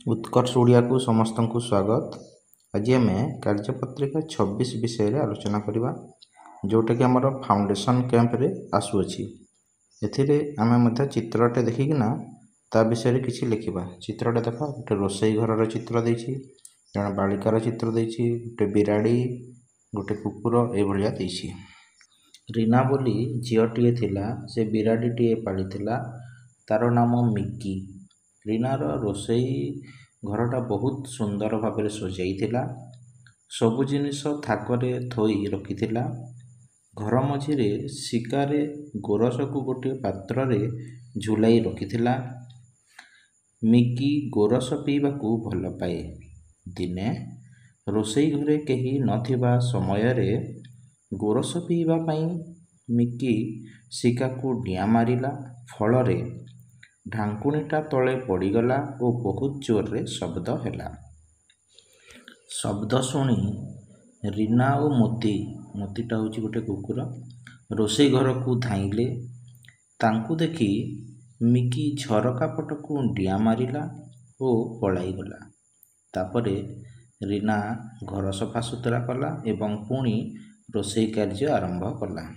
उत्कर्ष ओडिया को समस्त को स्वागत। आज आम कार्यपत्रिका 26 विषय रे आलोचना करवा जोटा कि आमर फाउंडेशन कैंप रे आसुअछि। एथिरे आमे मध्य चित्रटे देखिकिना ता विषय रे किछि लिखिबा। चित्रटे देख गोटे रोसई घर चित्र देछि, जण बालिकार चित्र देछि, गोटे बिराड़ी, गोटे कुकुर ए भलिया देछि। रीना बोली झीलटिए थिला, से बिराड़ीटिए पालिथिला, तार नाम मिकी। रीनार रोसई घरटा बहुत सुंदर भाव में सजाइथिला, सबु जिनिस थाकरे थोई रखिथिला। घर मझिरे शिकारे गोरस को गोटे पात्र रे झुलाई रखिथिला। मिकी गोरस पीवा को भल पाए। दिने रोसई घरे केही नथिबा समय रे गोरस पीवा पाई मिकी शिका को डिया मारिला। फल रे ढांकुणीटा तले पड़गला और बहुत जोर रे शब्द हैला। शब्द शुणी रीना और मोतीटा हूँ गोटे कुकुर रोसई घर को धाइले। तांकु देखी मिकी झरका पट को डिया मारिला और पलाई गला। तापरे रीना घर सफा सुतरा कला एवं पुणी रोसई कार्य आरंभ कला।